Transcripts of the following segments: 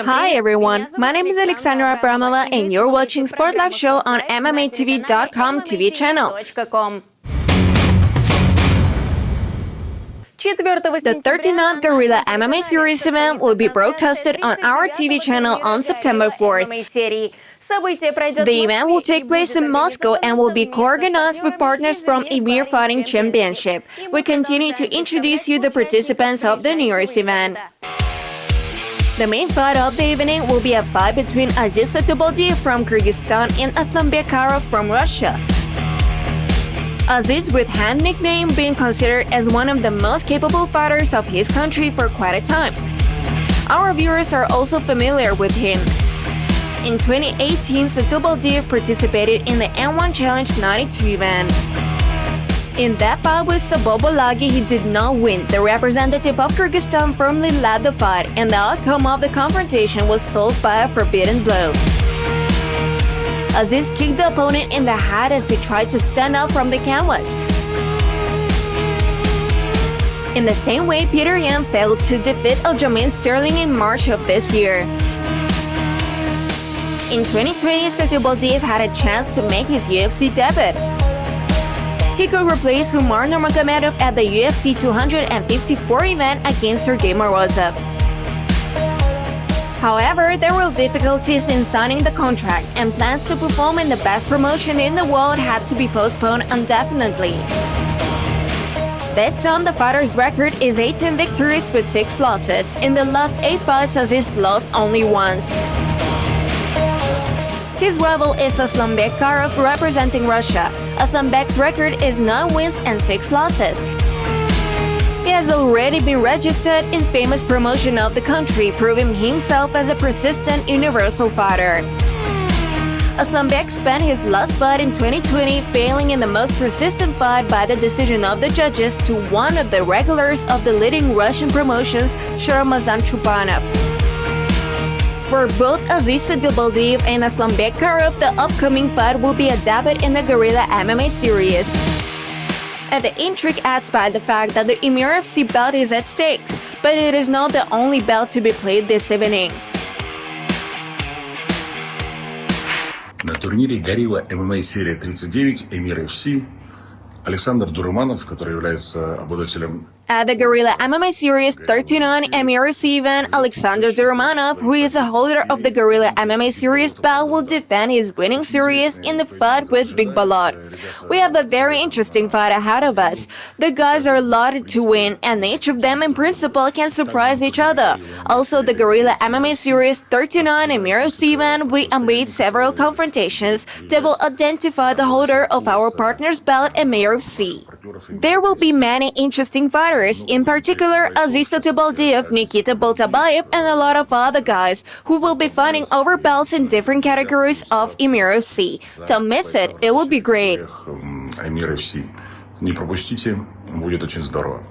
Hi everyone, my name is Alexandra Abramova and you're watching SportLife show on MMATV.com TV channel. The 39th Guerrilla MMA Series event will be broadcasted on our TV channel on September 4th. The event will take place in Moscow and will be co-organized with partners from Emir Fighting Championship. We continue to introduce you the participants of the New Year's event. The main fight of the evening will be a fight between Aziz Satubaldiyev from Kyrgyzstan and Aslanbek Karov from Russia. Aziz, with hand nickname, being considered as one of the most capable fighters of his country for quite a time. Our viewers are also familiar with him. In 2018, Satubaldiyev participated in the N1 Challenge 92 event. In that fight with Sabobolagi, he did not win. The representative of Kyrgyzstan firmly led the fight, and the outcome of the confrontation was solved by a forbidden blow. Aziz kicked the opponent in the head as he tried to stand up from the canvas. In the same way, Peter Yan failed to defeat Aljamain Sterling in March of this year. In 2020, Satubaldiyev had a chance to make his UFC debut. He could replace Umar Nurmagomedov at the UFC 254 event against Sergey Morozov. However, there were difficulties in signing the contract, and plans to perform in the best promotion in the world had to be postponed indefinitely. This time, the fighter's record is 18 victories with 6 losses. In the last 8 fights, Aziz lost only once. His rival is Aslanbek Karov representing Russia. Aslanbek's record is 9 wins and 6 losses. He has already been registered in famous promotion of the country, proving himself as a persistent universal fighter. Aslanbek spent his last fight in 2020 failing in the most persistent fight by the decision of the judges to one of the regulars of the leading Russian promotions, Sharamazan Chupanov. For both Aziz Satubaldiyev and Aslanbek Karov, the upcoming fight will be a debut in the Guerrilla MMA series. And the intrigue adds by the fact that the Emir FC belt is at stakes, but it is not the only belt to be played this evening. На турнире «Горилла ММА Серия 39» Эмир FC Александр Дурманов, который является обладателем. At the Guerrilla MMA Series 39 MRC event, Alexander Durmanov, who is a holder of the Guerrilla MMA Series belt, will defend his winning series in the fight with Big Balot. We have a very interesting fight ahead of us. The guys are allotted to win, and each of them in principle can surprise each other. Also, the Guerrilla MMA Series 39 MRC event, we await several confrontations that will identify the holder of our partner's belt at MRC. There will be many interesting fighters, in particular Aziz Satubaldiyev, Nikita Boltabayev, and a lot of other guys who will be fighting over belts in different categories of Emir FC. Don't miss it, it will be great. Эмир FC. Не пропустите, будет очень здорово.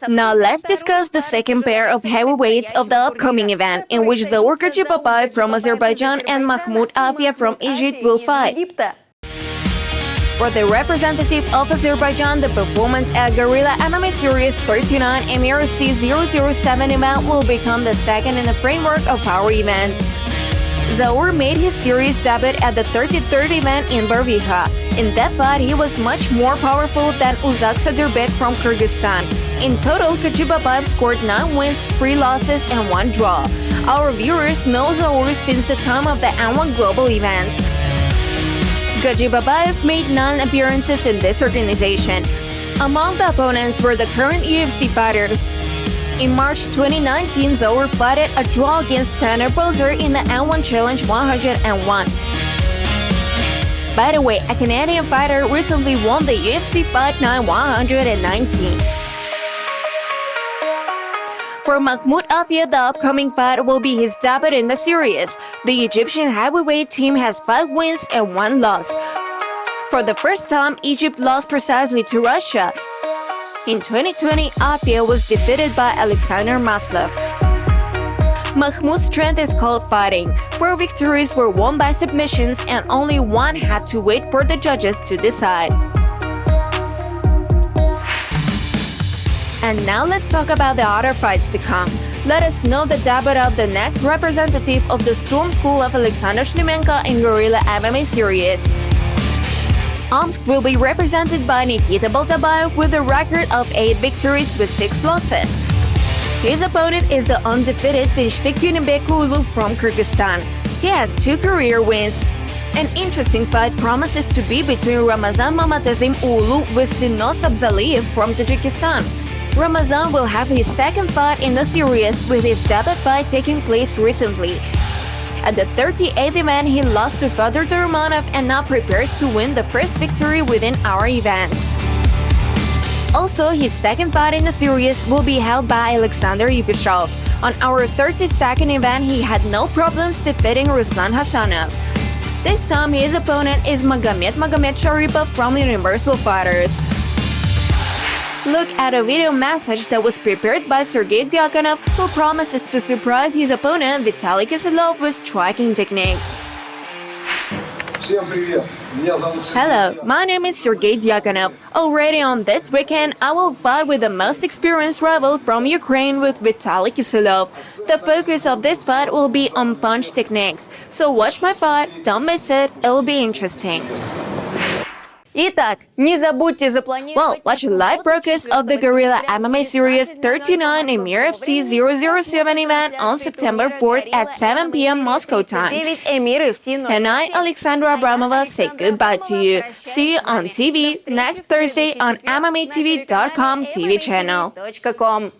Now let's discuss the second pair of heavyweights of the upcoming event, in which Zaur Kajibabayev from Azerbaijan and Mahmoud Afia from Egypt will fight. For the representative of Azerbaijan, the performance at Guerrilla MMA Series 39 MRC 007 event will become the second in the framework of our events. Zaur made his series debut at the 33rd event in Barviha. In that fight, he was much more powerful than Uzak Sadirbek from Kyrgyzstan. In total, Kajibabayev scored 9 wins, 3 losses, and 1 draw. Our viewers know Zaur since the time of the N1 Global events. Kajibabayev made 9 appearances in this organization. Among the opponents were the current UFC fighters. In March 2019, Zaur fought a draw against Tanner Boser in the N1 Challenge 101. By the way, a Canadian fighter recently won the UFC Fight Night 119. For Mahmoud Afia, the upcoming fight will be his debut in the series. The Egyptian heavyweight team has 5 wins and 1 loss. For the first time, Egypt lost precisely to Russia. In 2020, Afia was defeated by Alexander Maslov. Mahmoud's strength is called fighting. 4 victories were won by submissions and only 1 had to wait for the judges to decide. And now let's talk about the other fights to come. Let us know the debut of the next representative of the Storm School of Alexander Shlemenko in Guerrilla MMA series. Omsk will be represented by Nikita Baltabayev with a record of 8 victories with 6 losses. His opponent is the undefeated Tinshtik Ulu from Kyrgyzstan. He has 2 career wins. An interesting fight promises to be between Ramazan Mamatazim Ulu with Sinos Abzaliyev from Tajikistan. Ramazan will have his second fight in the series, with his debut fight taking place recently. At the 38th event, he lost to Fedor Turmanov and now prepares to win the first victory within our events. Also, his second fight in the series will be held by Alexander Yepishov. On our 32nd event, he had no problems defeating Ruslan Hasanov. This time, his opponent is Magomed Sharipov from Universal Fighters. Look at a video message that was prepared by Sergei Diakonov, who promises to surprise his opponent Vitaly Kiselov with striking techniques. Hello, my name is Sergei Diakonov. Already on this weekend, I will fight with the most experienced rival from Ukraine with Vitaly Kiselov. The focus of this fight will be on punch techniques. So watch my fight, don't miss it, it will be interesting. Итак, не забудьте запланировать... Well, watch a live broadcast of the Guerrilla MMA Series 39 in UFC 007 event on September 4th at 7 p.m. Moscow time. 9 эмиры в Сину. And I, Alexandra Abramova, say goodbye to you. See you on TV next Thursday on MMATV.com TV channel. .com.